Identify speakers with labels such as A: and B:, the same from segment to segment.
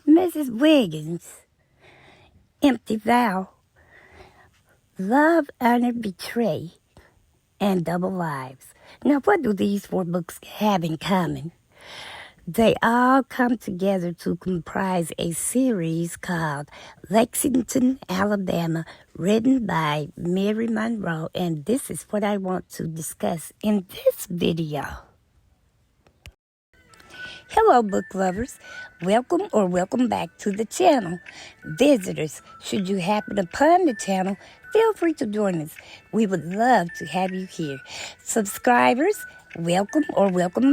A: Mrs. Wiggins, empty vow, love, honor, betray, and double lives. Now, what do these four books have in common? They all come together to comprise a series called Lexington, Alabama, written by Mary Monroe, and this is what I want to discuss in this video. Hello, book lovers. Welcome back to the channel. Visitors, should you happen upon the channel, feel free to join us. We would love to have you here. Subscribers, welcome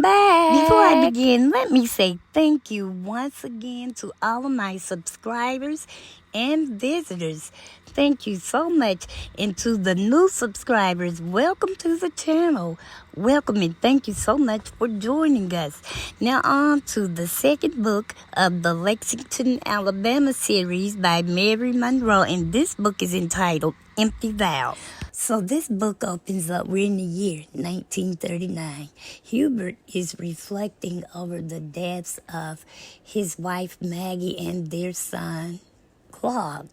A: back. Before I begin, let me say thank you once again to all of my subscribers and visitors. Thank you so much. And to the new subscribers, welcome to the channel. Welcome and thank you so much for joining us. Now on to the second book of the Lexington, Alabama series by Mary Monroe. And this book is entitled Empty Vows. So this book opens up, we're in the year 1939. Hubert is reflecting over the deaths of his wife Maggie and their son Claude.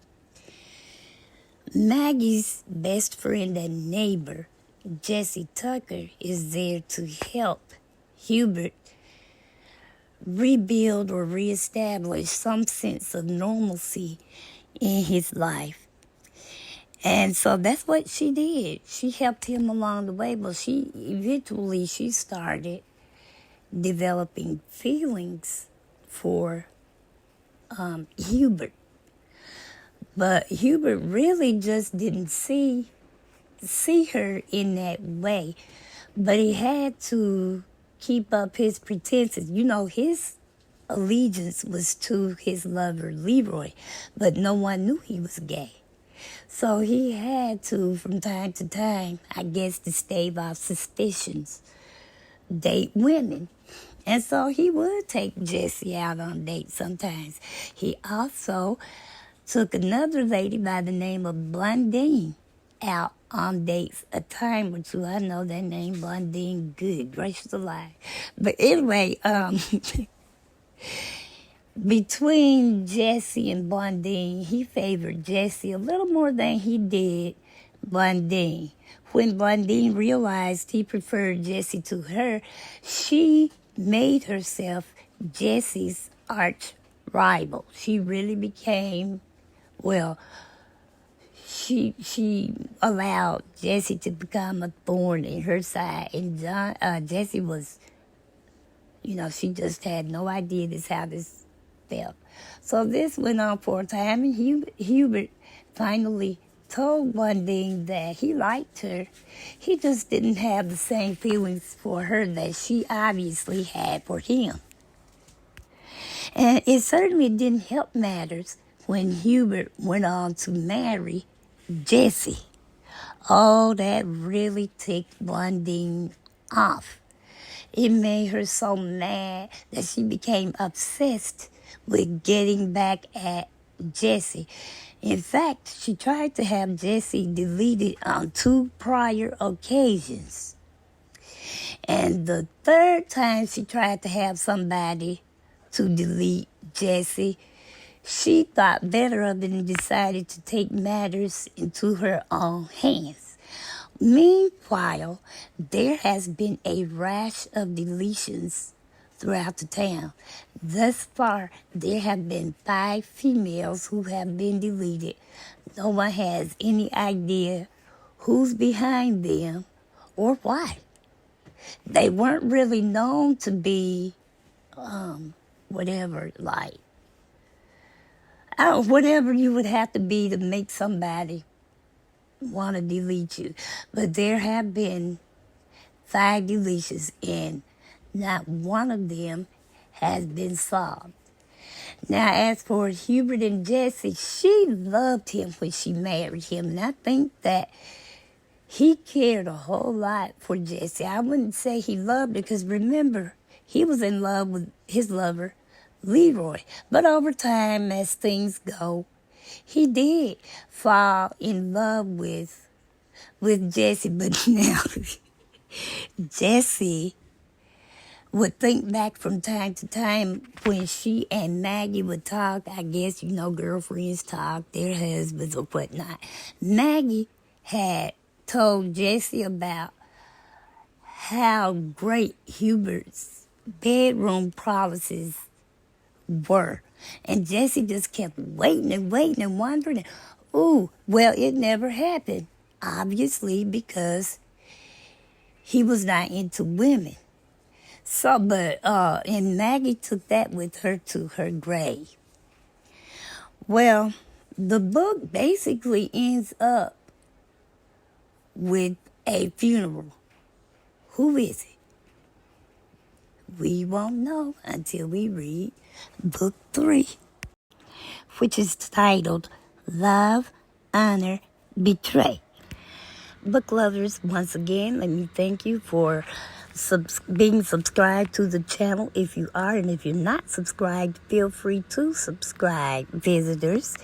A: Maggie's best friend and neighbor, Jessie Tucker, is there to help Hubert rebuild or reestablish some sense of normalcy in his life. And so that's what she did. She helped him along the way, but she started developing feelings for Hubert. But Hubert really just didn't see her in that way. But he had to keep up his pretenses. You know, his allegiance was to his lover, Leroy, but no one knew he was gay. So he had to, from time to time, I guess to stave off suspicions, date women. And so he would take Jessie out on dates sometimes. He also took another lady by the name of Blondine out on dates a time or two. I know that name, Blondine, good gracious alive. But anyway, between Jessie and Blondine, he favored Jessie a little more than he did Blondine. When Blondine realized he preferred Jessie to her, she made herself Jessie's arch rival. She really became, she allowed Jessie to become a thorn in her side. And Jessie was, she just had no idea how this felt. So this went on for a time, and Hubert finally told Blondine that he liked her. He just didn't have the same feelings for her that she obviously had for him. And it certainly didn't help matters when Hubert went on to marry Jessie. Oh, that really ticked Blondine off. It made her so mad that she became obsessed with getting back at Jessie. In fact, she tried to have Jessie deleted on 2 prior occasions. And the third time she tried to have somebody to delete Jessie, she thought better of it and decided to take matters into her own hands. Meanwhile, there has been a rash of deletions throughout the town. Thus far, there have been 5 females who have been deleted. No one has any idea who's behind them or why. They weren't really known to be whatever you would have to be to make somebody want to delete you. But there have been 5 deletions, and not one of them has been solved. Now, as for Hubert and Jessie, she loved him when she married him, and I think that he cared a whole lot for Jessie. I wouldn't say he loved her, because remember, he was in love with his lover, Leroy. But over time, as things go, he did fall in love with Jessie. But now, Jessie would think back from time to time when she and Maggie would talk. I guess, girlfriends talk, their husbands or whatnot. Maggie had told Jesse about how great Hubert's bedroom promises were. And Jesse just kept waiting and wondering. Ooh, well, it never happened. Obviously, because he was not into women. So, and Maggie took that with her to her grave. Well, the book basically ends up with a funeral. Who is it? We won't know until we read book 3, which is titled Love, Honor, Betray. Book lovers, once again, let me thank you for being subscribed to the channel if you are, and if you're not subscribed, feel free to subscribe. Visitors,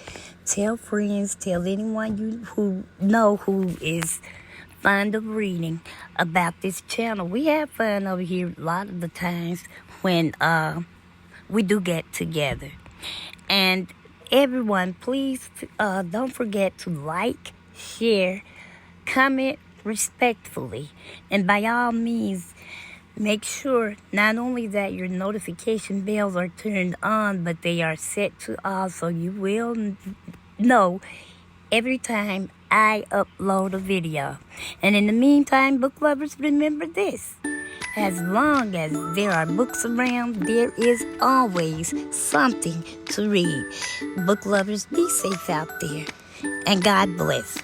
A: tell friends, tell anyone who is fond of reading about this channel. We have fun over here a lot of the times when we do get together. And everyone, please don't forget to like, share, comment respectfully, and by all means, make sure not only that your notification bells are turned on, but they are set to all, so you will know every time I upload a video. And in the meantime, book lovers, remember this: as long as there are books around, there is always something to read. Book lovers, be safe out there, and God bless.